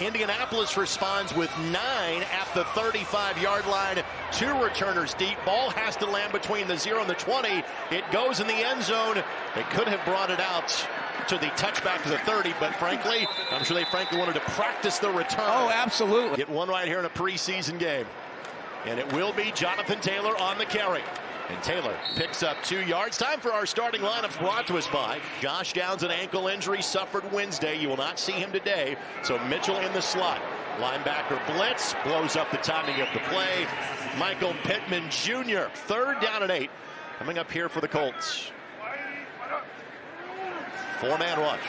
Indianapolis responds with 9 at the 35-yard line. 2 returners deep. Ball has to land between the 0 and the 20. It goes in the end zone. They could have brought it out to the touchback to the 30, but frankly, I'm sure they wanted to practice the return. Oh, absolutely. Get one right here in a preseason game. And it will be Jonathan Taylor on the carry. And Taylor picks up 2 yards. Time for our starting lineups brought to us by Josh Downs, an ankle injury suffered Wednesday. You will not see him today. So Mitchell in the slot. Linebacker blitz blows up the timing of the play. Michael Pittman Jr. 3rd down and 8. Coming up here for the Colts. 4-man rush.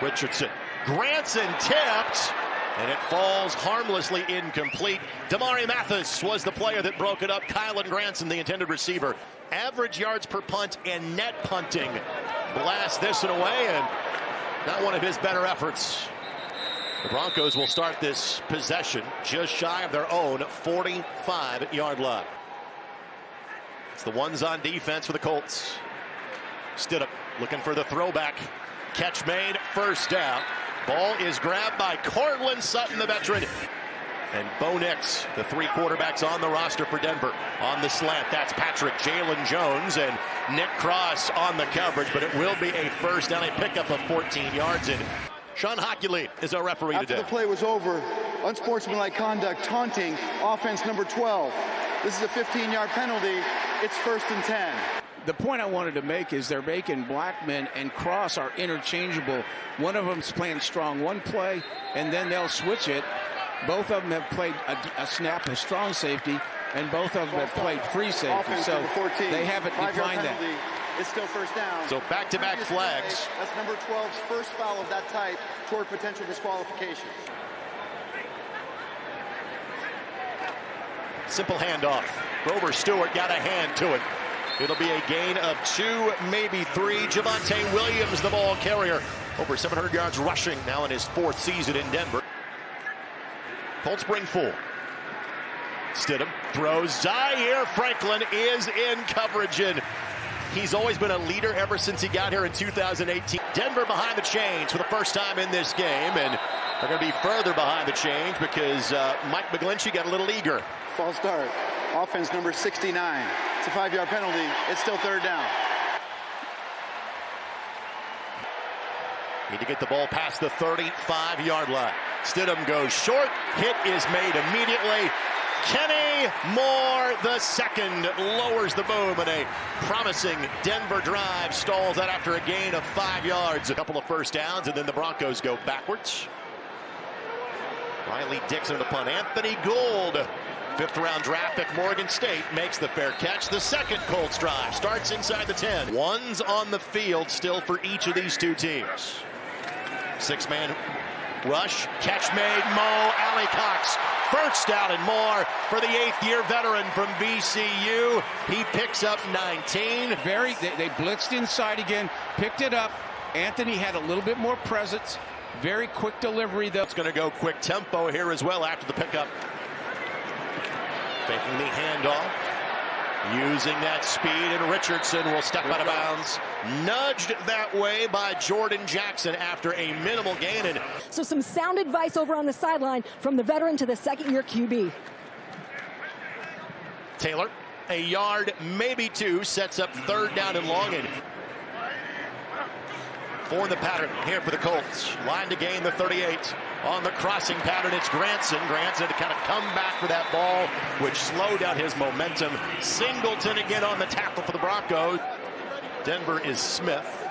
Richardson. Granson tipped. And it falls harmlessly incomplete. Damari Mathis was the player that broke it up. Kylan Granson, the intended receiver. Average yards per punt and net punting. Blast this one away, and not one of his better efforts. The Broncos will start this possession just shy of their own 45-yard line. It's the ones on defense for the Colts. Stidham looking for the throwback. Catch made, 1st down. Ball is grabbed by Cortland Sutton, the veteran. And Bo Nix, the 3 quarterbacks on the roster for Denver. On the slant, that's Patrick, Jalen Jones, and Nick Cross on the coverage. But it will be a 1st down, a pickup of 14 yards. And Sean Hoculey is our referee After today. the play was over, unsportsmanlike conduct, taunting, offense number 12. This is a 15-yard penalty. It's 1st and 10. The point I wanted to make is they're making Blackman and Cross are interchangeable. One of them's playing strong one play, and then they'll switch it. Both of them have played a snap of strong safety, and both of them have played free safety. Offense so number 14. they haven't defined that. It's still 1st down. So back-to-back flags. That's number 12's first foul of that type toward potential disqualification. Simple handoff. Grover Stewart got a hand to it. It'll be a gain of 2, maybe 3. Javonte Williams, the ball carrier. Over 700 yards rushing now in his 4th season in Denver. Colts bring 4. Stidham throws. Zaire Franklin is in coverage, and he's always been a leader ever since he got here in 2018. Denver behind the chains for the first time in this game, and they're going to be further behind the chains because Mike McGlinchey got a little eager. False start. Offense number 69. It's a 5-yard penalty. It's still 3rd down. Need to get the ball past the 35-yard line. Stidham goes short. Hit is made immediately. Kenny Moore, the 2nd, lowers the boom, and a promising Denver drive stalls out after a gain of 5 yards. A couple of 1st downs, and then the Broncos go backwards. Riley Dixon to punt. Anthony Gould, 5th-round draft pick, Morgan State, makes the fair catch. The 2nd Colts drive starts inside the 10. Ones on the field still for each of these 2 teams. 6-man rush, catch made, Mo Alley-Cox. 1st down and more for the 8th-year veteran from VCU. He picks up 19. They blitzed inside again, picked it up. Anthony had a little bit more presence. Very quick delivery, though. It's going to go quick tempo here as well after the pickup. Faking the handoff. Using that speed, and Richardson will step out of bounds. Nudged that way by Jordan Jackson after a minimal gain. And so some sound advice over on the sideline from the veteran to the 2nd-year QB. Taylor, a yard, maybe 2, sets up 3rd down and long. And for the pattern here for the Colts. Line to gain the 38. On the crossing pattern, it's Granson. Granson to kind of come back for that ball, which slowed down his momentum. Singleton again on the tackle for the Broncos. Denver is Smith.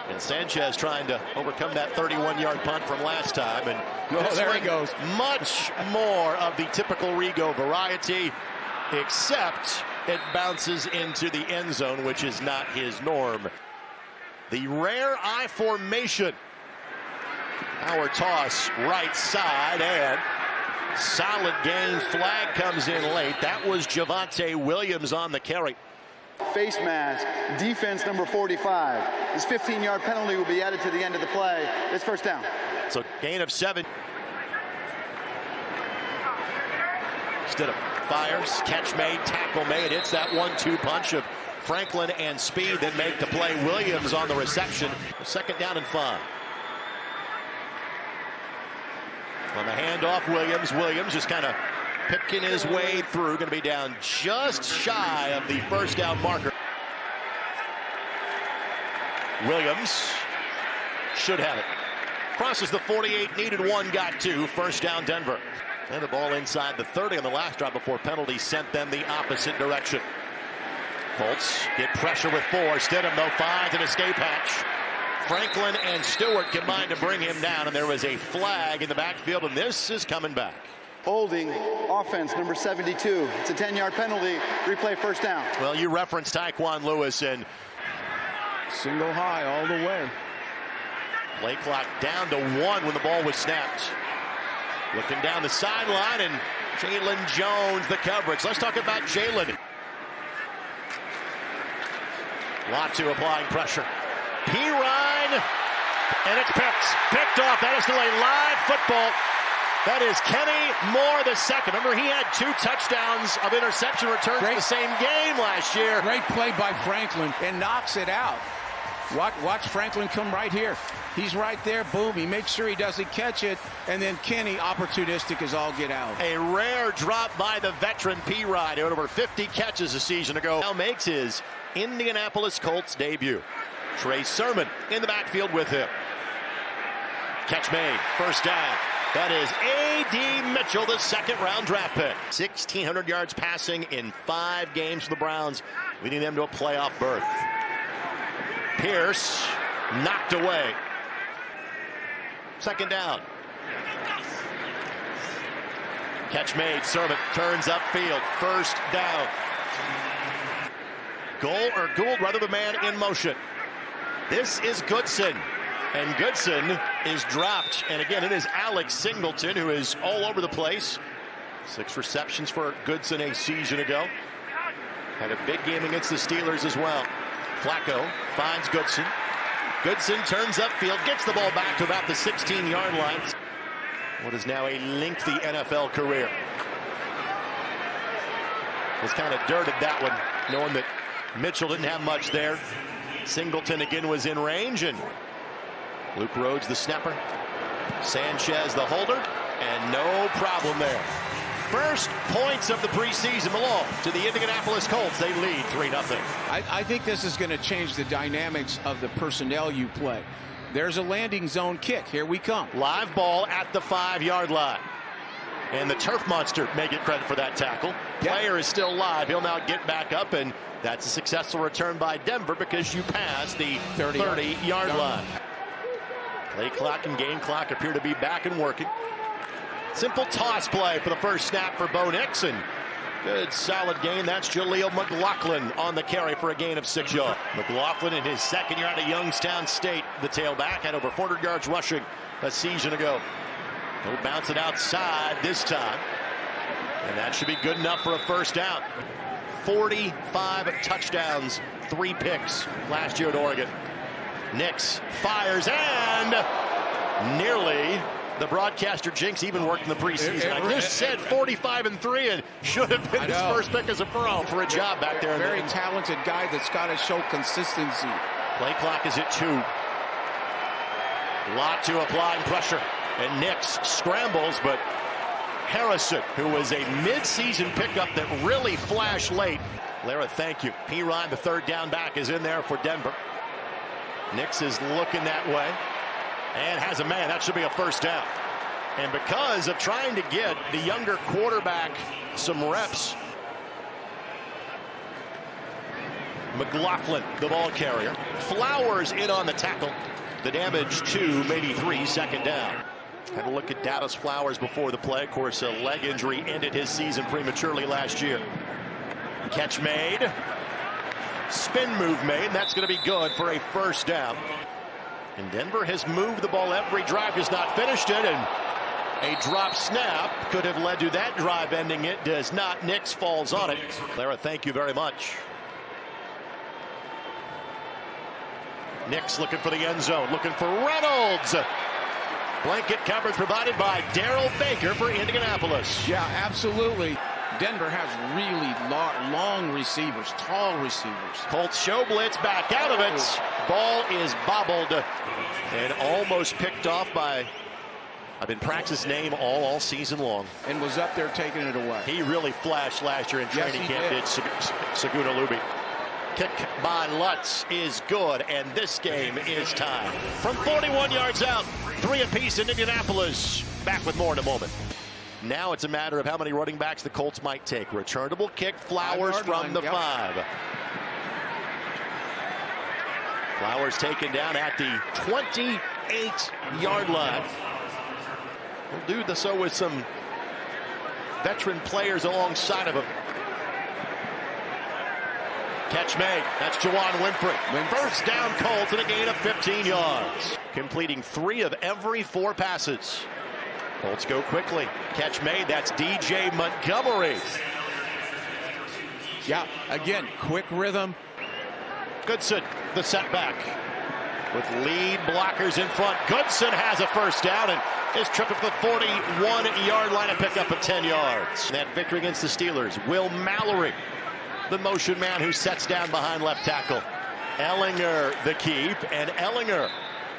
And Sanchez trying to overcome that 31-yard punt from last time. And there he goes. Much more of the typical Rigo variety, except it bounces into the end zone, which is not his norm. The rare I formation. Our toss right side, and solid gain. Flag comes in late. That was Javonte Williams on the carry. Face mask, defense number 45. This 15-yard penalty will be added to the end of the play. It's 1st down. So gain of 7. Stidham fires, catch made, tackle made. It's that 1-2 punch of Franklin and speed that make the play. Williams on the reception. 2nd down and 5. On the handoff, Williams just kind of picking his way through. Going to be down just shy of the first down marker. Williams should have it. Crosses the 48, needed one, got two. First down, Denver. And the ball inside the 30 on the last drive before penalty sent them the opposite direction. Colts get pressure with 4. Stidham, though, finds an escape hatch. Franklin and Stewart combined to bring him down, and there was a flag in the backfield, and this is coming back. Holding, offense number 72. It's a 10-yard penalty. Replay, first down. Well, you referenced Tyquan Lewis, and single high all the way. Play clock down to 1 when the ball was snapped. Looking down the sideline, and Jalen Jones, the coverage. Let's talk about Jalen. Latu applying pressure. Pirine, and it's picked off. That is still a live football. That is Kenny Moore the second. Remember, he had 2 touchdowns of interception returns in the same game last year. Great play by Franklin, and knocks it out. Watch Franklin come right here. He's right there. Boom. He makes sure he doesn't catch it. And then Kenny, opportunistic as all get out. A rare drop by the veteran Pirine, who had over 50 catches a season ago. Now makes his Indianapolis Colts debut. Trey Sermon in the backfield with him. Catch made. First down. That is A.D. Mitchell, the second-round draft pick. 1,600 yards passing in 5 games for the Browns, leading them to a playoff berth. Pierce knocked away. Second down. Catch made. Sermon turns upfield. First down. Gould, rather the man in motion. This is Goodson. And Goodson is dropped. And again, it is Alex Singleton, who is all over the place. 6 receptions for Goodson a season ago. Had a big game against the Steelers as well. Flacco finds Goodson. Goodson turns upfield, gets the ball back to about the 16-yard line. What is now a lengthy NFL career. Was kind of dirted that one, knowing that Mitchell didn't have much there. Singleton again was in range, and Luke Rhodes the snapper. Sanchez the holder, and no problem there. First points of the preseason belong to the Indianapolis Colts. They lead 3-0. I think this is going to change the dynamics of the personnel you play. There's a landing zone kick. Here we come. Live ball at the 5-yard line. And the turf monster may get credit for that tackle. Player is still live. He'll now get back up, and that's a successful return by Denver because you passed the 30-yard line. Play clock and game clock appear to be back and working. Simple toss play for the first snap for Bo Nix, and good solid gain. That's Jaleel McLaughlin on the carry for a gain of 6 yards. McLaughlin in his second year out of Youngstown State, the tailback, had over 400 yards rushing a season ago. He'll bounce it outside this time, and that should be good enough for a first down. 45 touchdowns, 3 picks last year at Oregon. Nix fires, and nearly the broadcaster jinx even worked in the preseason. I just said 45-3 and should have been his first pick as a pro for a job back there. Very talented guy that's got to show consistency. Play clock is at 2. Latu applying pressure, and Nix scrambles, but Harrison, who was a mid-season pickup that really flashed late. Lara, thank you. Pirine, the third down back, is in there for Denver. Nix is looking that way and has a man. That should be a first down. And because of trying to get the younger quarterback some reps, McLaughlin, the ball carrier. Flowers in on the tackle. The damage 2, maybe 3, second down. Had a look at Dallas Flowers before the play. Of course, a leg injury ended his season prematurely last year. Catch made. Spin move made. And that's going to be good for a first down. And Denver has moved the ball every drive, has not finished it. And a drop snap could have led to that drive ending. It does not. Nix falls on it. Lara, thank you very much. Nix looking for the end zone, looking for Reynolds. Blanket coverage provided by Darrell Baker for Indianapolis. Yeah, absolutely. Denver has really long receivers, tall receivers. Colts show blitz, back out of it. Ball is bobbled and almost picked off by I've been practicing name all season long. And was up there taking it away. He really flashed last year in training camp, did Saguna Luby. Kick by Lutz is good, and this game is tied. From 41 yards out, 3 apiece in Indianapolis. Back with more in a moment. Now it's a matter of how many running backs the Colts might take. Returnable kick, Flowers from the 5. Flowers taken down at the 28-yard line. We'll do so with some veteran players alongside of him. Catch made. That's Juwan Winfrey. First down Colts and a gain of 15 yards. Completing 3 of every 4 passes. Colts go quickly. Catch made. That's DJ Montgomery. Yeah, again, quick rhythm. Goodson, the setback. With lead blockers in front. Goodson has a first down and is tripped up the 41-yard line and pick up at 10 yards. That victory against the Steelers. Will Mallory, the motion man who sets down behind left tackle. Ellinger the keep, and Ellinger,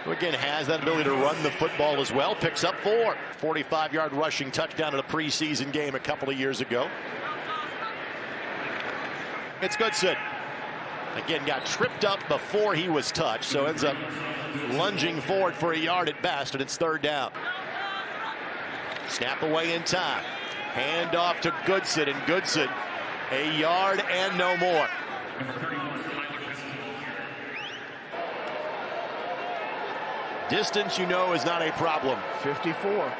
who again has that ability to run the football as well, picks up 4. 45-yard rushing touchdown in a preseason game a couple of years ago. It's Goodson. Again, got tripped up before he was touched, so ends up lunging forward for a yard at best, and it's 3rd down. Snap away in time. Hand off to Goodson, and Goodson a yard and no more. Distance, you know, is not a problem. 54.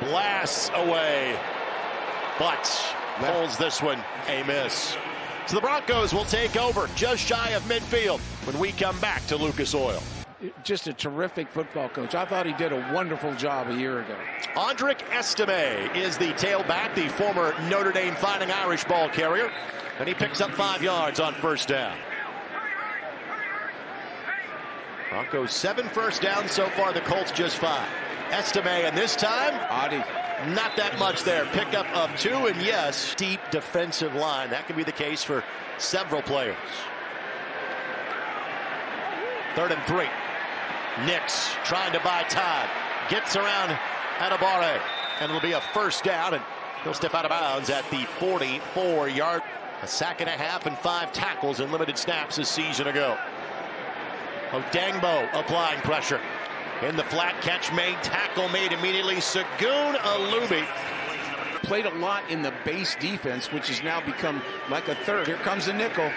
Blasts away, but holds this one a miss. So the Broncos will take over just shy of midfield when we come back to Lucas Oil. Just a terrific football coach. I thought he did a wonderful job a year ago. Andrick Estime is the tailback, the former Notre Dame Fighting Irish ball carrier, and he picks up 5 yards on first down. Broncos 7 first downs so far, the Colts just 5. Estime, and this time, Adi. Not that much there. Pickup of 2, and yes, deep defensive line. That can be the case for several players. 3rd and 3. Nix trying to buy time. Gets around Adebawore, and it'll be a first down, and he'll step out of bounds at the 44-yard. A sack and a half and 5 tackles in limited snaps a season ago. Odangbo applying pressure. In the flat, catch made, tackle made immediately. Saguna Luby. Played a lot in the base defense, which has now become like a 3rd. Here comes the nickel.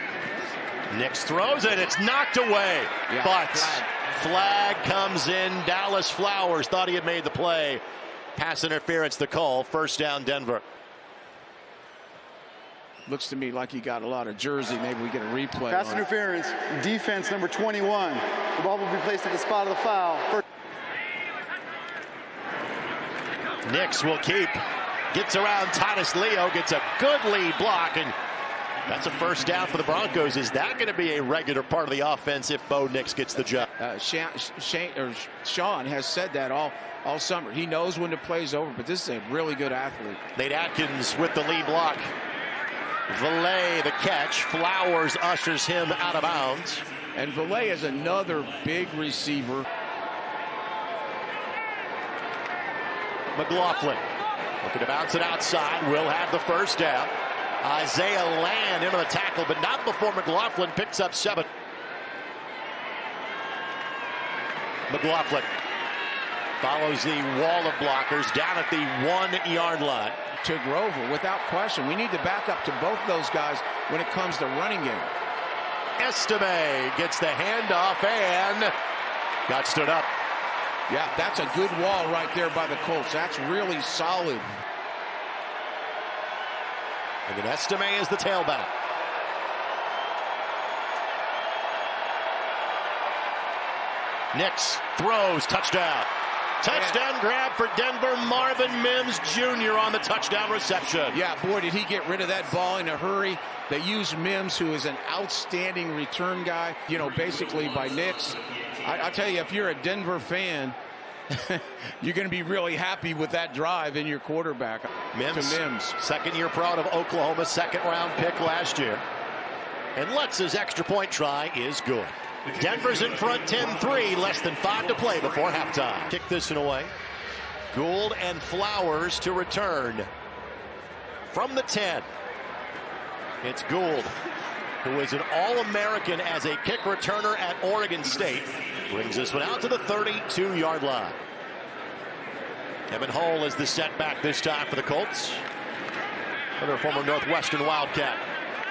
Nix throws it. It's knocked away. Yeah, but flag comes in. Dallas Flowers thought he had made the play. Pass interference the call. First down Denver. Looks to me like he got a lot of jersey. Maybe we get a replay. Pass interference. Defense number 21. The ball will be placed at the spot of the foul. Nix will keep. Gets around Titus Leo. Gets a good lead block, and that's a first down for the Broncos. Is that going to be a regular part of the offense if Bo Nix gets the job? Sean has said that all summer. He knows when the play's over, but this is a really good athlete. Nate Atkins with the lead block. Valet the catch. Flowers ushers him out of bounds. And Valet is another big receiver. McLaughlin looking to bounce it outside. Will have the first down. Isaiah Land into the tackle, but not before McLaughlin picks up 7. McLaughlin follows the wall of blockers down at the 1-yard line. To Grover, without question. We need to back up to both those guys when it comes to running game. Estime gets the handoff and got stood up. Yeah, that's a good wall right there by the Colts. That's really solid. And then Estime is the tailback. Nix throws, touchdown. Touchdown grab for Denver. Marvin Mims Jr. on the touchdown reception. Yeah, boy, did he get rid of that ball in a hurry. They used Mims, who is an outstanding return guy, you know, basically by Nix. I tell you, if you're a Denver fan, you're going to be really happy with that drive in your quarterback. Mims, to Mims. Second-year pro out of Oklahoma, second-round pick last year. And Lutz's extra point try is good. Denver's in front 10-3, less than 5 to play before halftime. Kick this one away. Gould and Flowers to return. From the 10, it's Gould, who is an All-American as a kick returner at Oregon State. Brings this one out to the 32-yard line. Kevin Hull is the setback this time for the Colts. Another former Northwestern Wildcat.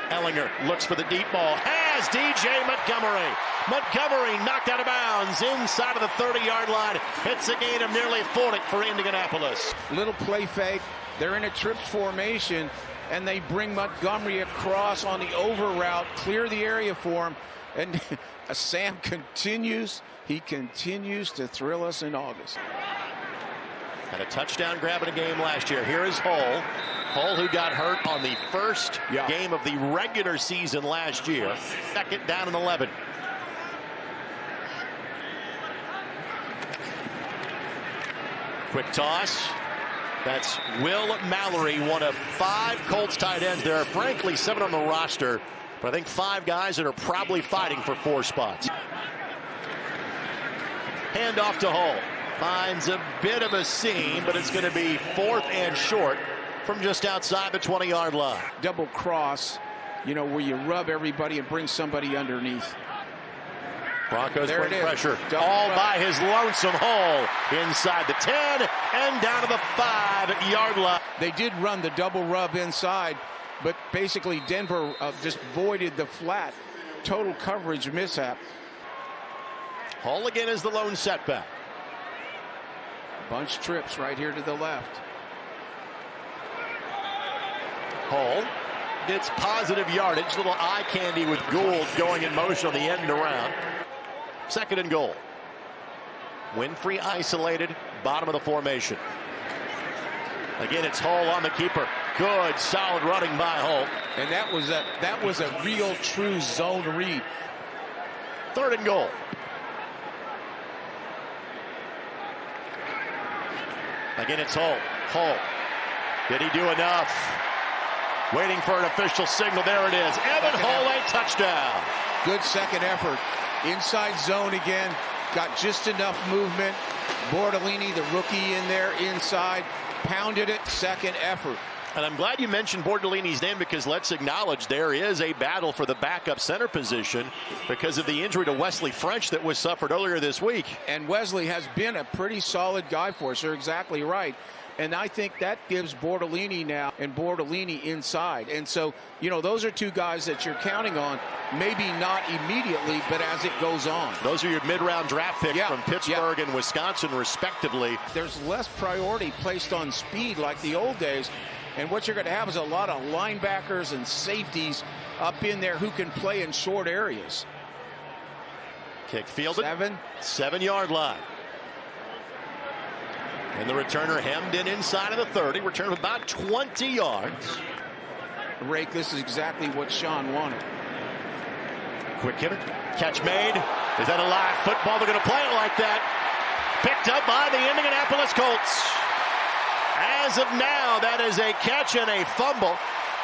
Ellinger looks for the deep ball. Has DJ Montgomery. Montgomery knocked out of bounds inside of the 30-yard line. Hits a gain of nearly 40 for Indianapolis. Little play fake. They're in a trips formation, and they bring Montgomery across on the over route, clear the area for him, and Sam continues. He continues to thrill us in August. Had a touchdown grab in a game last year. Here is Hull. Hull, who got hurt on the first game of the regular season last year. Second down and 11. Quick toss. That's Will Mallory, one of 5 Colts tight ends. There are frankly 7 on the roster, but I think 5 guys that are probably fighting for 4 spots. Hand off to Hull. Finds a bit of a seam, but it's going to be 4th and short from just outside the 20-yard line. Double cross, you know, where you rub everybody and bring somebody underneath. Broncos bring pressure all by his lonesome Hull inside the 10 and down to the 5-yard line. They did run the double rub inside, but basically Denver just voided the flat. Total coverage mishap. Hull again is the lone setback. Bunch trips right here to the left. Hull gets positive yardage. Little eye candy with Gould going in motion on the end around. 2nd and goal. Winfrey isolated, bottom of the formation. Again, it's Hull on the keeper. Good, solid running by Hull. And that was a real, true zone read. 3rd and goal. Again, it's Hull. Hull. Did he do enough? Waiting for an official signal. There it is. Evan Hull, a touchdown. Good second effort. Inside zone again. Got just enough movement. Bordolini, the rookie, in there inside. Pounded it. Second effort. And I'm glad you mentioned Bordolini's name, because let's acknowledge there is a battle for the backup center position because of the injury to Wesley French that was suffered earlier this week. And Wesley has been a pretty solid guy for us. You're exactly right. And I think that gives Bordolini now, and Bordolini inside. And so, you know, those are 2 guys that you're counting on, maybe not immediately, but as it goes on. Those are your mid-round draft picks from Pittsburgh and Wisconsin, respectively. There's less priority placed on speed like the old days. And what you're going to have is a lot of linebackers and safeties up in there who can play in short areas. Kick fielded. 7-yard line. And the returner hemmed in inside of the 30. Return of about 20 yards. Rake, this is exactly what Sean wanted. Quick hitter. Catch made. Is that a live football? They're going to play it like that. Picked up by the Indianapolis Colts. As of now, that is a catch and a fumble.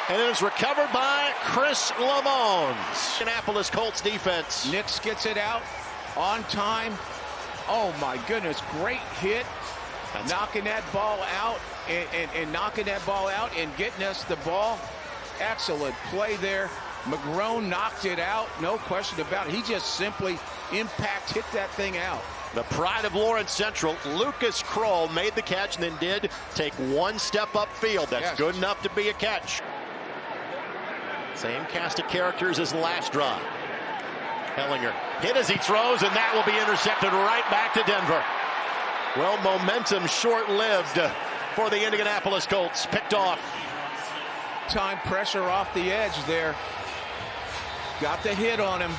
And it is recovered by Chris Lamons. Indianapolis Colts defense. Nix gets it out on time. Oh, my goodness. Great hit. Knocking that ball out and knocking that ball out and getting us the ball. Excellent play there. McGrone knocked it out. No question about it. He just simply hit that thing out. The pride of Lawrence Central, Lucas Kroll, made the catch and then did take 1 step upfield. That's good enough to be a catch. Same cast of characters as last drive. Ellinger hit as he throws, and that will be intercepted right back to Denver. Well, momentum short-lived for the Indianapolis Colts. Picked off. Time pressure off the edge there. Got the hit on him.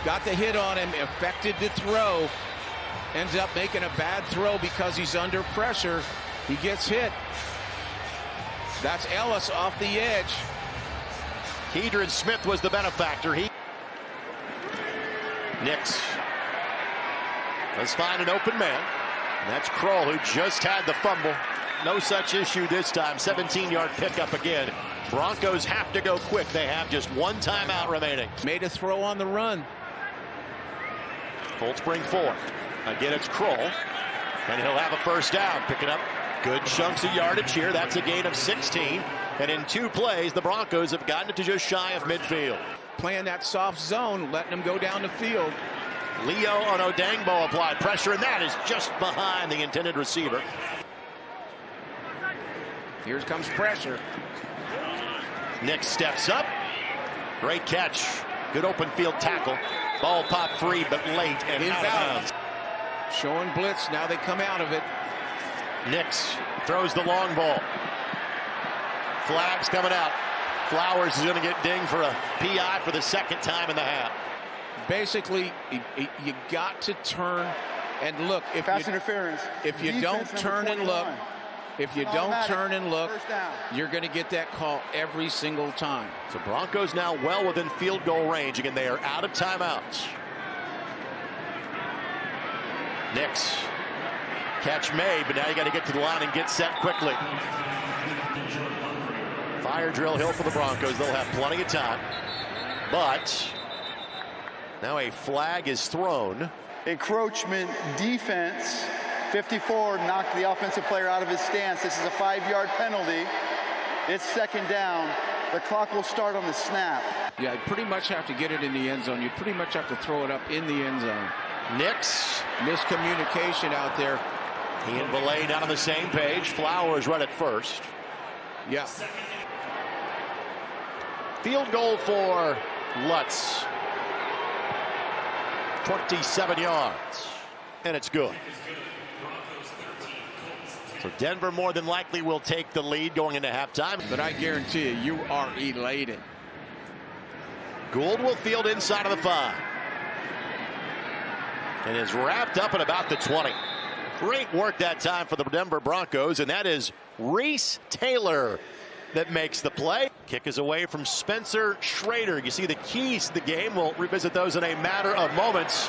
Affected the throw. Ends up making a bad throw because he's under pressure. He gets hit. That's Ellis off the edge. Kedron Smith was the benefactor. Nix. Let's find an open man. And that's Kroll, who just had the fumble. No such issue this time. 17-yard pickup again. Broncos have to go quick. They have just 1 timeout remaining. Made a throw on the run. Colts bring 4. Again, it's Kroll. And he'll have a first down, picking up good chunks of yardage here. That's a gain of 16. And in 2 plays, the Broncos have gotten it to just shy of midfield. Playing that soft zone, letting them go down the field. Leo Onodangbo applied pressure, and that is just behind the intended receiver. Here comes pressure. Nick steps up. Great catch. Good open field tackle. Ball popped free, but late and out of bounds. Showing blitz. Now they come out of it. Nix throws the long ball. Flags coming out. Flowers is going to get dinged for a PI for the 2nd time in the half. Basically, you got to turn and look. If Pass interference. If you don't turn and look, you're going to get that call every single time. So Broncos now well within field goal range. Again, they are out of timeouts. Nix. Catch made, but now you got to get to the line and get set quickly. Fire drill hill for the Broncos. They'll have plenty of time. But now a flag is thrown. Encroachment defense. 54 knocked the offensive player out of his stance. This is a 5-yard penalty. It's 2nd down. The clock will start on the snap. Yeah, you pretty much have to get it in the end zone. You pretty much have to throw it up in the end zone. Nix. Miscommunication out there. He and Valet not on the same page. Flowers right at first. Yeah. Field goal for Lutz. 27 yards. And it's good. So Denver more than likely will take the lead going into halftime. But I guarantee you are elated. Gould will field inside of the 5. And is wrapped up at about the 20. Great work that time for the Denver Broncos, and that is Reese Taylor that makes the play. Kick is away from Spencer Schrader. You see the keys to the game. We'll revisit those in a matter of moments.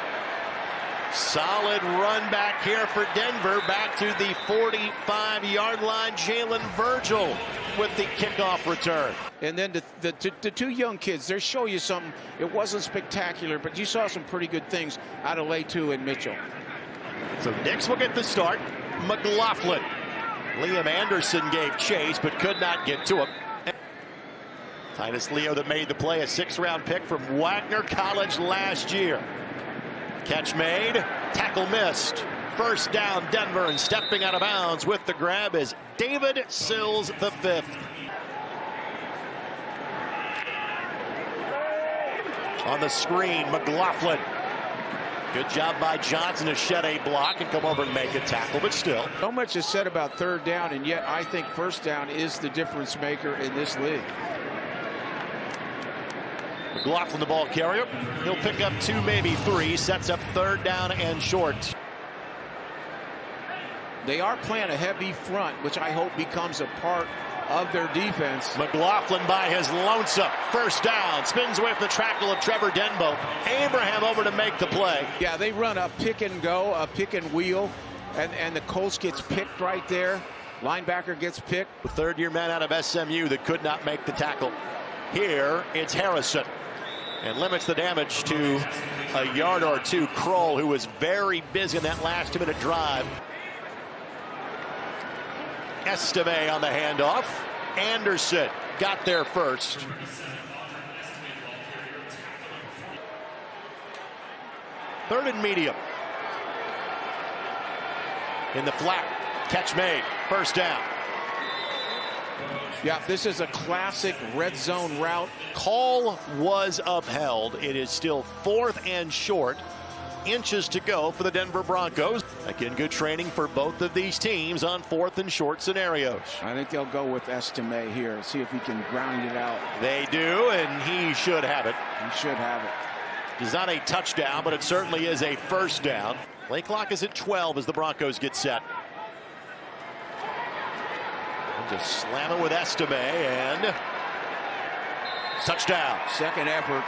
Solid run back here for Denver. Back to the 45-yard line. Jalen Virgil with the kickoff return. And then the 2 young kids, they show you something. It wasn't spectacular, but you saw some pretty good things out of Latu and Mitchell. So Nix will get the start. McLaughlin. Liam Anderson gave chase, but could not get to him. Titus Leo that made the play, a 6th-round pick from Wagner College last year. Catch made, tackle missed. First down Denver, and stepping out of bounds with the grab is David Sills the 5th. On the screen, McLaughlin. Good job by Johnson to shed a block and come over and make a tackle, but still. So much is said about 3rd down, and yet I think 1st down is the difference maker in this league. McLaughlin, the ball carrier. He'll pick up 2, maybe 3. Sets up 3rd down and short. They are playing a heavy front, which I hope becomes a part of their defense. McLaughlin by his lonesome. First down. Spins away from the tackle of Trevor Denbo. Abraham over to make the play. Yeah, they run a pick and go, a pick and wheel, and the Colts gets picked right there. Linebacker gets picked. The 3rd-year man out of SMU that could not make the tackle. Here, it's Harrison. And limits the damage to a yard or 2. Kroll, who was very busy in that last 2-minute drive. Estime on the handoff. Anderson got there first. Third and medium. In the flat. Catch made. First down. Yeah, this is a classic red zone route. Call was upheld. It is still 4th and short. Inches to go for the Denver Broncos. Again, good training for both of these teams on 4th and short scenarios. I think they'll go with Estime here. See if he can ground it out. They do, and he should have it. He should have it. It's not a touchdown, but it certainly is a first down. Play clock is at 12 as the Broncos get set. Just slam it with Estime, and touchdown. 2nd effort.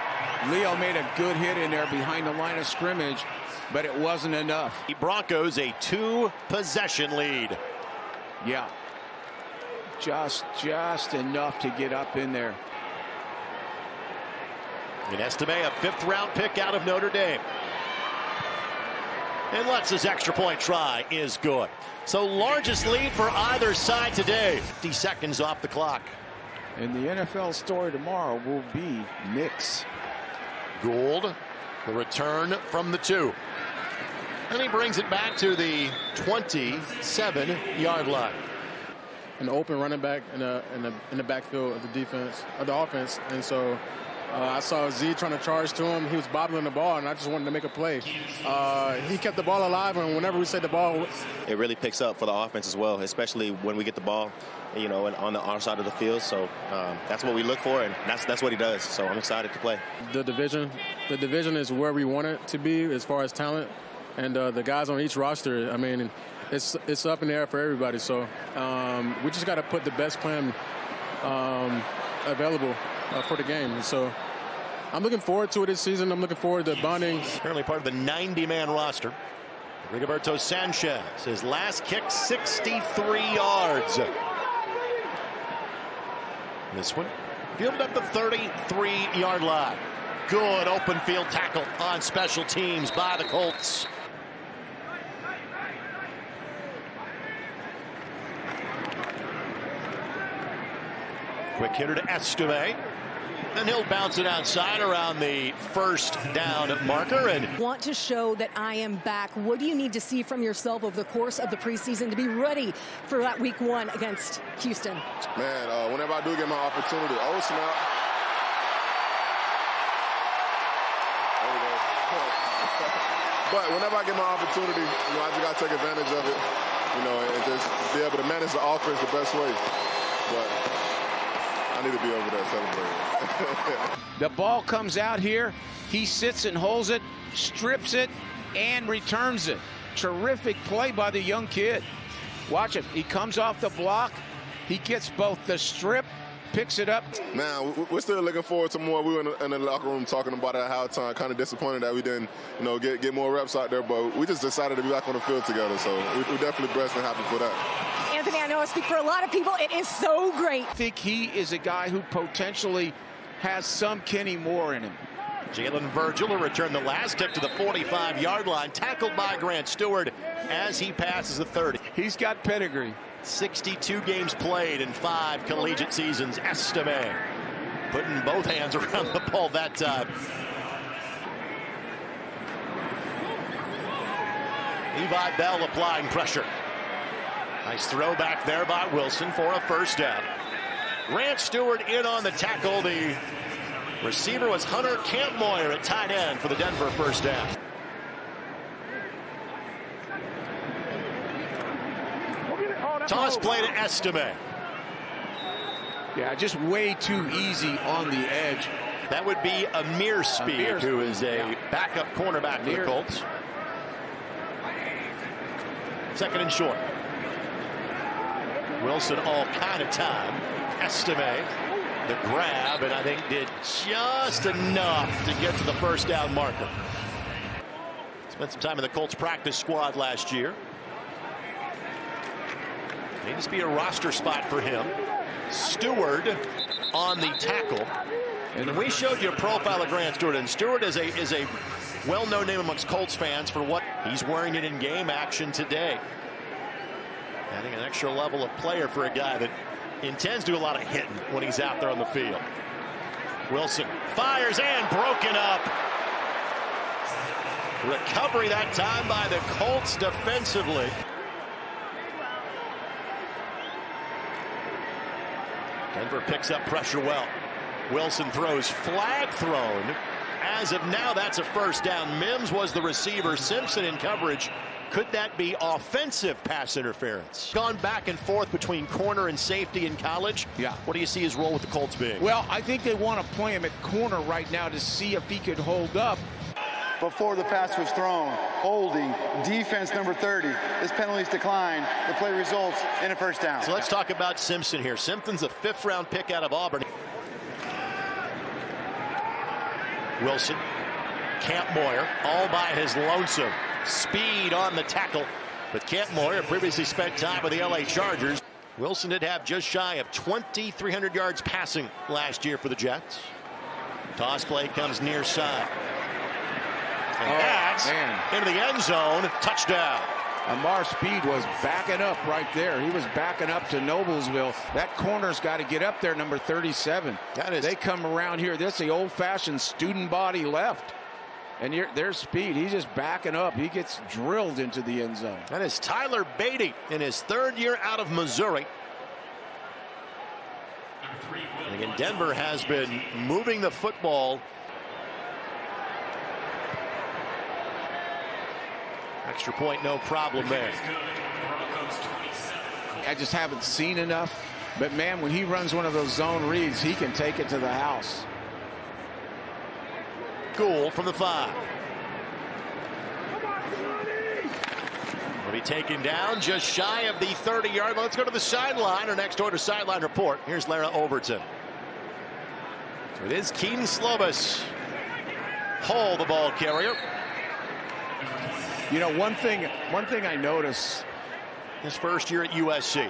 Leo made a good hit in there behind the line of scrimmage, but it wasn't enough. The Broncos a 2-possession lead. Yeah. Just enough to get up in there. And Estime, a 5th-round pick out of Notre Dame. And Lutz's extra point try is good. So largest lead for either side today. 50 seconds off the clock. And the NFL story tomorrow will be Knicks. Gould, the return from the 2. And he brings it back to the 27-yard line. An open running back in the backfield of the defense, of the offense. And so I saw Z trying to charge to him. He was bobbling the ball, and I just wanted to make a play. He kept the ball alive, and whenever we say the ball, it really picks up for the offense as well, especially when we get the ball, you know, on our side of the field. So that's what we look for, and that's what he does. So I'm excited to play. The division is where we want it to be as far as talent, and the guys on each roster. I mean, it's up in the air for everybody. So we just got to put the best plan available for the game. So I'm looking forward to it this season. I'm looking forward to bonding. Currently part of the 90-man roster. Rigoberto Sanchez, his last kick, 63 yards. This one fielded up the 33-yard line. Good open field tackle on special teams by the Colts. Quick hitter to Estime. And he'll bounce it outside around the first down marker. And Want to show that I am back. What do you need to see from yourself over the course of the preseason to be ready for that week 1 against Houston? Man, whenever I do get my opportunity, oh snap. But whenever I get my opportunity, you know, I just got to take advantage of it, you know, and just be able to manage the offense the best way. But I need to be over there celebrating. The ball comes out here. He sits and holds it, strips it, and returns it. Terrific play by the young kid. Watch him. He comes off the block. He gets both the strip, picks it up. Man, we're still looking forward to more. We were in the locker room talking about it at halftime. Kind of disappointed that we didn't, you know, get more reps out there. But we just decided to be back on the field together. So we're definitely blessed and happy for that. Anthony, I know I speak for a lot of people. It is so great. I think he is a guy who potentially has some Kenny Moore in him. Jalen Virgil will return the last kick to the 45-yard line, tackled by Grant Stewart as he passes the 30. He's got pedigree. 62 games played in 5 collegiate seasons. Estime putting both hands around the ball that time. Levi Bell applying pressure. Nice throw back there by Wilson for a first down. Grant Stewart in on the tackle. The receiver was Hunter Campmoyer at tight end for the Denver first down. Toss play to Estime. Yeah, just way too easy on the edge. That would be Amir Speed, who is a backup cornerback for the Colts. Second and short. Wilson all kind of time. Estime, the grab, and I think did just enough to get to the first down marker. Spent some time in the Colts practice squad last year. Needs to be a roster spot for him. Stewart on the tackle. And we showed you a profile of Grant Stewart, and Stewart is a well-known name amongst Colts fans for what he's wearing it in game action today. Adding an extra level of player for a guy that intends to do a lot of hitting when he's out there on the field. Wilson fires and broken up. Recovery that time by the Colts defensively. Denver picks up pressure well. Wilson throws, flag thrown. As of now, that's a first down. Mims was the receiver. Simpson in coverage. Could that be offensive pass interference? Gone back and forth between corner and safety in college. Yeah. What do you see his role with the Colts being? Well, I think they want to play him at corner right now to see if he could hold up. Before the pass was thrown, holding, defense number 30. This penalty's declined. The play results in a first down. So let's talk about Simpson here. Simpson's a 5th-round pick out of Auburn. Wilson, Campmoyer, all by his lonesome. Speed on the tackle, but Campmoyer previously spent time with the LA Chargers. Wilson did have just shy of 2,300 yards passing last year for the Jets. Toss play comes near side. And that's into the end zone. Touchdown. Amar Speed was backing up right there. He was backing up to Noblesville. That corner's got to get up there, number 37. They come around here. This is the old-fashioned student body left. And there's Speed. He's just backing up. He gets drilled into the end zone. That is Tyler Beatty in his third year out of Missouri. And again, Denver has been moving the football. Extra point, no problem there. I just haven't seen enough. But, man, when he runs one of those zone reads, he can take it to the house. Goal from the 5. Will be taken down just shy of the 30-yard. Let's go to the sideline. Our next order sideline report. Here's Lara Overton. So it is Keaton Slovis. Hull, the ball carrier. You know, one thing I notice. His first year at USC.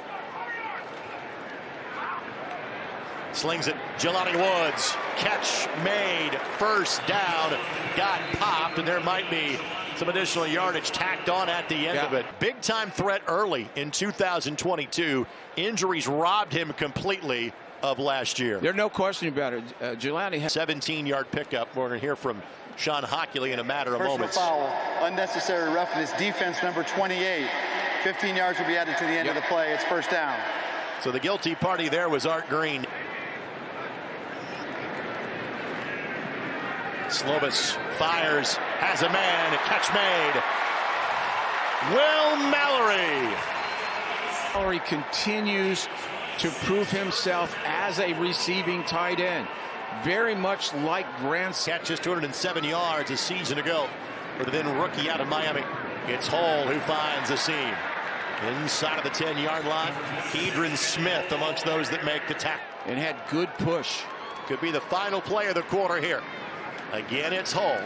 Slings it. Jelani Woods. Catch made. First down. Got popped, and there might be some additional yardage tacked on at the end of it. Big time threat early in 2022. Injuries robbed him completely of last year. There's no question about it. Jelani has 17-yard pickup. We're going to hear from Sean Hockley in a matter of moments. Foul, unnecessary roughness, defense number 28. 15 yards will be added to the end of the play. It's first down. So the guilty party there was Art Green. Slovis fires, has a man, a catch made. Will Mallory. Mallory continues to prove himself as a receiving tight end. Very much like Grant's. Catches 207 yards a season ago for the then rookie out of Miami. It's Hull who finds a seam. Inside of the 10-yard line, Kedron Smith amongst those that make the tackle. And had good push. Could be the final play of the quarter here. Again, it's Hull.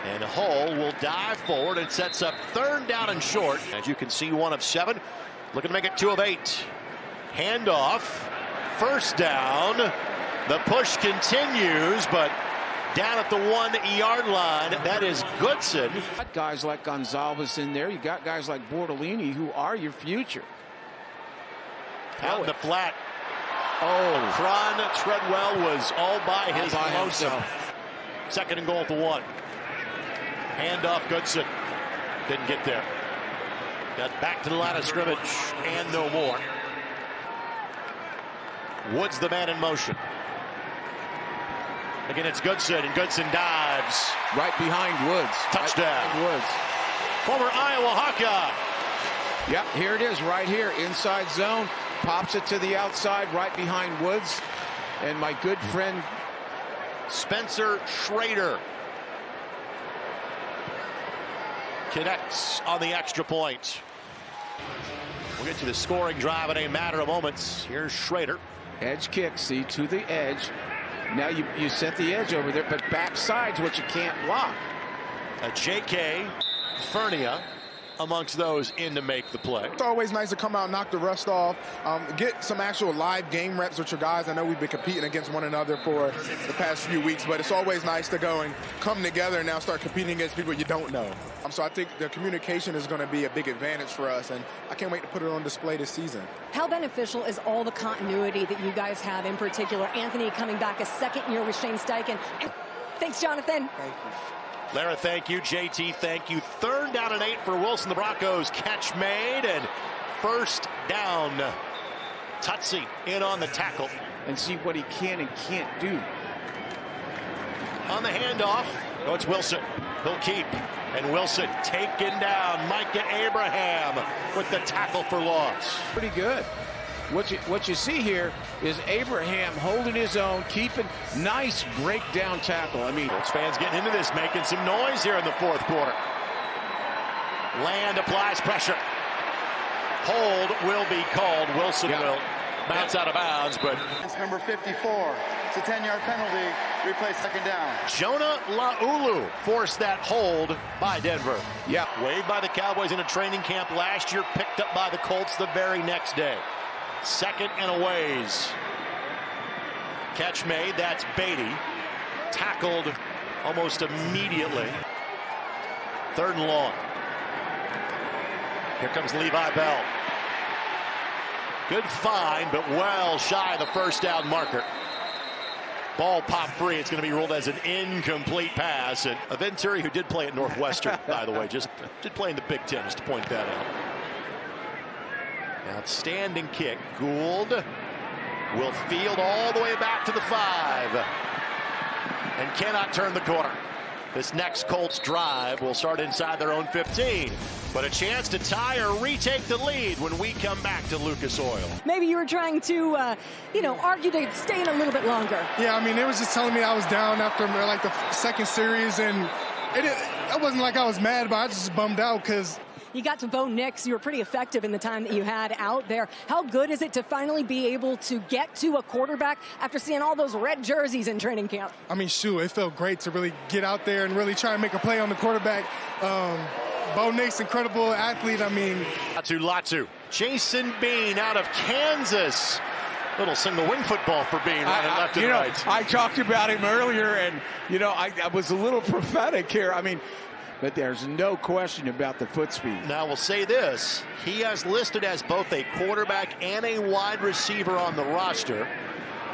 And Hull will dive forward and sets up third down and short. As you can see, 1 of 7. Looking to make it 2 of 8. Handoff. First down. The push continues, but down at the 1-yard line. That is Goodson. Got guys like Gonzalez in there. You got guys like Bortolini who are your future. Out in the flat. Oh, Cron Treadwell was all by his lonesome. Second and goal at the 1. Handoff Goodson. Didn't get there. Got back to the line of scrimmage and no more. Woods the man in motion. Again, it's Goodson, and Goodson dives. Right behind Woods. Touchdown. Woods. Former Iowa Hawkeye. Yep, here it is right here. Inside zone. Pops it to the outside right behind Woods. And my good friend Spencer Schrader connects on the extra point. We'll get to the scoring drive in a matter of moments. Here's Schrader. Edge kick, see, to the edge. Now you set the edge over there, but backside's what you can't block. A J.K. Fernia amongst those in to make the play. It's always nice to come out, knock the rust off, get some actual live game reps with your guys. I know we've been competing against one another for the past few weeks, but it's always nice to go and come together and now start competing against people you don't know. So I think the communication is going to be a big advantage for us, and I can't wait to put it on display this season. How beneficial is all the continuity that you guys have, in particular Anthony coming back a second year with Shane Steichen? Thanks, Jonathan. Thank you. Lara, thank you. JT, thank you. Third down and 8 for Wilson. The Broncos catch made, and first down. Tutsi in on the tackle. And see what he can and can't do. On the handoff. Oh, it's Wilson. He'll keep. And Wilson taken down. Micah Abraham with the tackle for loss. Pretty good. What you see here is Abraham holding his own, keeping nice breakdown tackle. I mean, Colts fans getting into this, making some noise here in the fourth quarter. Land applies pressure. Hold will be called. Wilson will bounce out of bounds, but It's number 54. It's a 10-yard penalty. Replay second down. Jonah Laulu forced that hold by Denver. Yeah. Waived by the Cowboys in a training camp last year, picked up by the Colts the very next day. Second and a ways. Catch made. That's Beatty. Tackled almost immediately. 3rd and long. Here comes Levi Bell. Good find, but well shy of the 1st down marker. Ball popped free. It's going to be ruled as an incomplete pass. And a Venturi, who did play at Northwestern, by the way, just did play in the Big Ten, just to point that out. Outstanding kick. Gould will field all the way back to the 5 and cannot turn the corner. This next Colts drive will start inside their own 15, but a chance to tie or retake the lead when we come back to Lucas Oil. Maybe you were trying to, argue to stay in a little bit longer. Yeah, I mean, it was just telling me I was down after like the 2nd series, and it wasn't like I was mad, but I just bummed out because you got to Bo Nix. You were pretty effective in the time that you had out there. How good is it to finally be able to get to a quarterback after seeing all those red jerseys in training camp? I mean, shoot, it felt great to really get out there and really try and make a play on the quarterback. Bo Nix, incredible athlete. I mean, Latu. Jason Bean out of Kansas. Little single wing football for Bean, running left and right. I talked about him earlier, and, I was a little prophetic here. I mean, but there's no question about the foot speed. Now we'll say this. He has listed as both a quarterback and a wide receiver on the roster.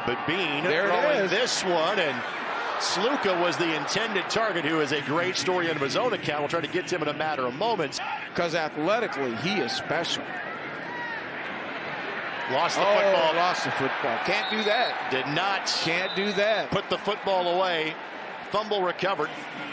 But Bean throwing this one, and Sluka was the intended target, who is a great story in his own account. We'll try to get to him in a matter of moments. Because athletically, he is special. Lost the football. Lost the football. Can't do that. Did not. Can't do that. Put the football away. Fumble recovered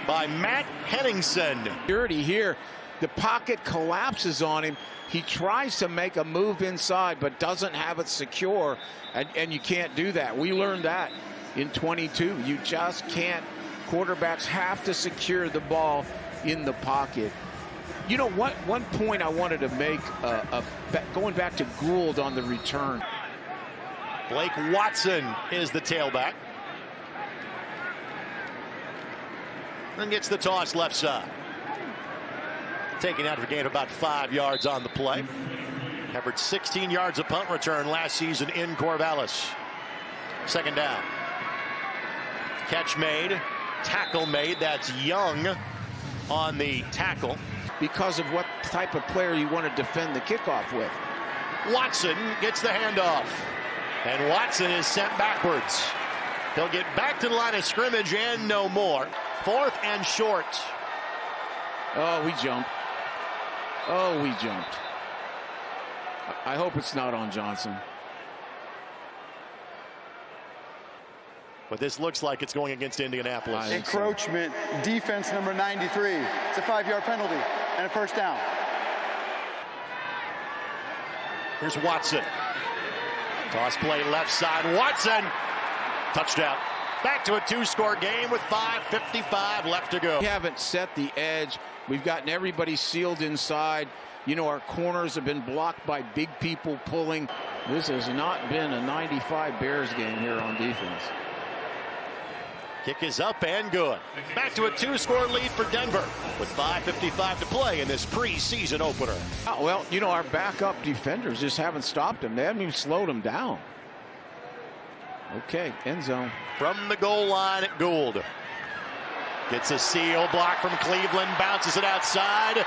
by Matt Henningsen. Security here. The pocket collapses on him. He tries to make a move inside, but doesn't have it secure. And you can't do that. We learned that in 22. You just can't. Quarterbacks have to secure the ball in the pocket. One point I wanted to make, going back to Gould on the return. Blake Watson is the tailback. And gets the toss left side. Taken out of the game about 5 yards on the play. Averaged 16 yards of punt return last season in Corvallis. 2nd down. Catch made. Tackle made. That's Young on the tackle. Because of what type of player you want to defend the kickoff with. Watson gets the handoff. And Watson is sent backwards. He'll get back to the line of scrimmage and no more. 4th and short. Oh, we jumped. Oh, we jumped. I hope it's not on Johnson. But this looks like it's going against Indianapolis. Encroachment, defense number 93. It's a 5-yard penalty and a 1st down. Here's Watson. Toss play left side. Watson. Touchdown. Back to a 2-score game with 5:55 left to go. We haven't set the edge. We've gotten everybody sealed inside. Our corners have been blocked by big people pulling. This has not been a 95 Bears game here on defense. Kick is up and good. Back to a 2-score lead for Denver with 5:55 to play in this preseason opener. Well, our backup defenders just haven't stopped him. They haven't even slowed him down. Okay, end zone. From the goal line at Gould. Gets a seal block from Cleveland, bounces it outside,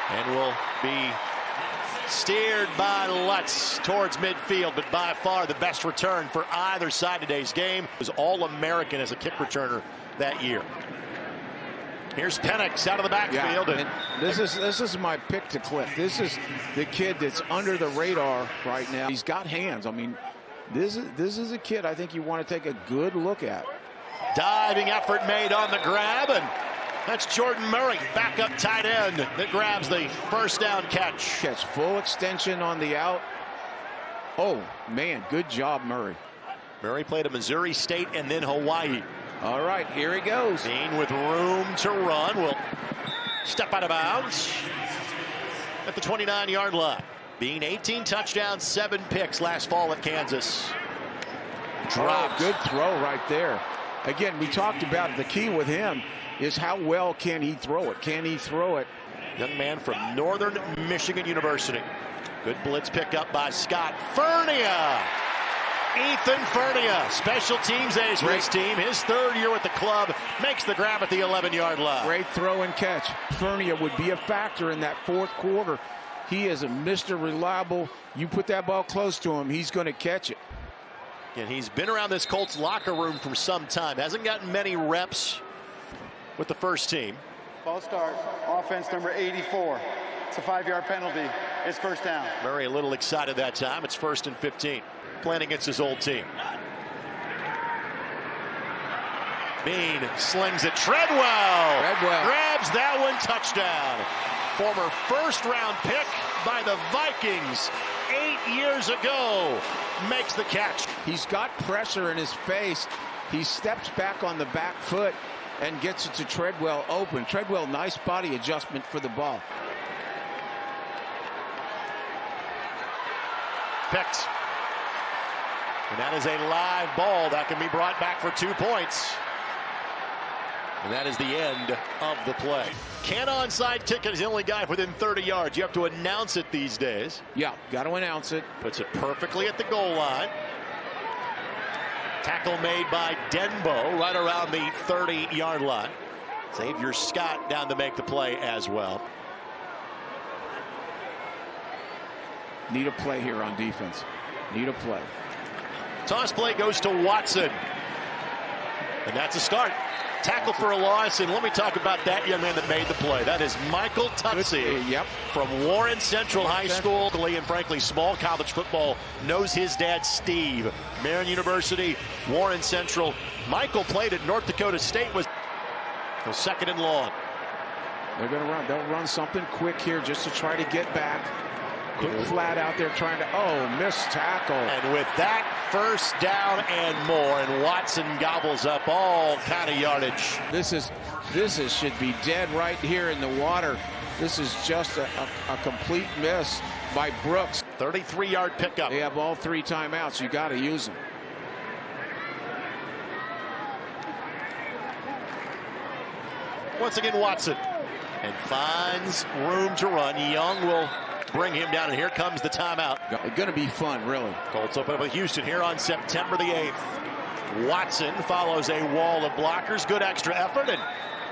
and will be steered by Lutz towards midfield, but by far the best return for either side today's game. Was All-American as a kick returner that year. Here's Penix out of the backfield. Yeah, and this is my pick to clip. This is the kid that's under the radar right now. He's got hands. I mean, this is a kid I think you want to take a good look at. Diving effort made on the grab, and that's Jordan Murray, backup tight end, that grabs the 1st down catch. Gets full extension on the out. Oh, man, good job, Murray. Murray played at Missouri State and then Hawaii. All right, here he goes. Bean with room to run will step out of bounds at the 29-yard line. Bean 18 touchdowns, 7 picks last fall at Kansas. Oh, good throw right there. Again, we talked about the key with him is how well can he throw it? Can he throw it? Young man from Northern Michigan University. Good blitz pick up by Scott Fernia. Ethan Fernia, special teams ace for his team. His third year with the club, makes the grab at the 11-yard line. Great throw and catch. Fernia would be a factor in that fourth quarter. He is a Mr. Reliable. You put that ball close to him, he's going to catch it. And he's been around this Colts locker room for some time. Hasn't gotten many reps with the first team. False start. Offense number 84. It's a 5-yard penalty. It's first down. Murray a little excited that time. It's 1st and 15. Playing against his old team. Bean slings it. Treadwell grabs that one. Touchdown. Former first-round pick by the Vikings 8 years ago makes the catch. He's got pressure in his face. He steps back on the back foot and gets it to Treadwell open. Treadwell, nice body adjustment for the ball. Picked. And that is a live ball that can be brought back for 2 points. And that is the end of the play. Can onside ticket is the only guy within 30 yards. You have to announce it these days. Yeah, got to announce it. Puts it perfectly at the goal line. Tackle made by Denbo right around the 30-yard line. Xavier Scott down to make the play as well. Need a play here on defense. Need a play. Toss play goes to Watson. And that's a start. Tackle for a loss, and let me talk about that young man that made the play. That is Michael Tutsi from Warren Central High School. And frankly, small college football knows his dad, Steve. Marion University, Warren Central. Michael played at North Dakota State. Was 2nd and long. They're going to run. They'll run something quick here just to try to get back. Quick flat out there trying to, missed tackle. And with that, first down and more, and Watson gobbles up all kind of yardage. This should be dead right here in the water. This is just a complete miss by Brooks. 33-yard pickup. They have all 3 timeouts. You got to use them. Once again, Watson, and finds room to run. Young will bring him down, and here comes the timeout. It's going to be fun, really. Colts open up with Houston here on September the 8th. Watson follows a wall of blockers. Good extra effort, and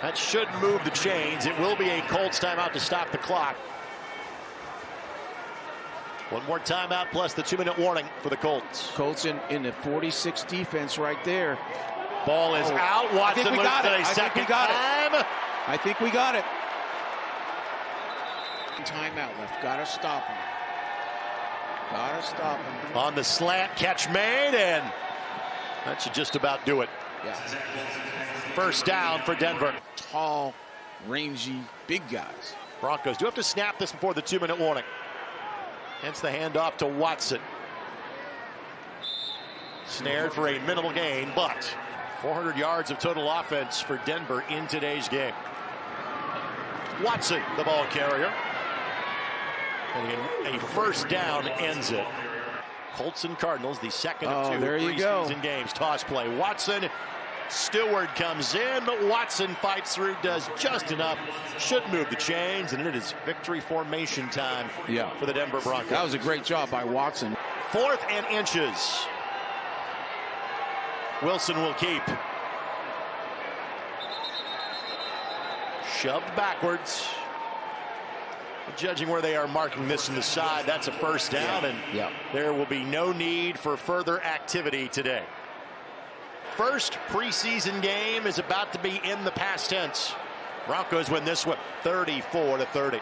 that should move the chains. It will be a Colts timeout to stop the clock. One more timeout plus the 2-minute warning for the Colts. Colts in the 46 defense right there. Ball is out. Watson loses it a second time. I think we got it. Timeout left. Got to stop him. Got to stop him. On the slant, catch made, and that should just about do it. Yeah. First down for Denver. Tall, rangy, big guys. Broncos do have to snap this before the 2-minute warning. Hence the handoff to Watson. Snared for a minimal gain, but 400 yards of total offense for Denver in today's game. Watson, the ball carrier. And a first down ends it. Colts and Cardinals, the second of 2 preseason games. Toss play. Watson. Stewart comes in, but Watson fights through, does just enough. Should move the chains, and it is victory formation time for the Denver Broncos. That was a great job by Watson. 4th and inches. Wilson will keep. Shoved backwards. Judging where they are marking this in the side, that's a first down, and there will be no need for further activity today. First preseason game is about to be in the past tense. Broncos win this one 34-30.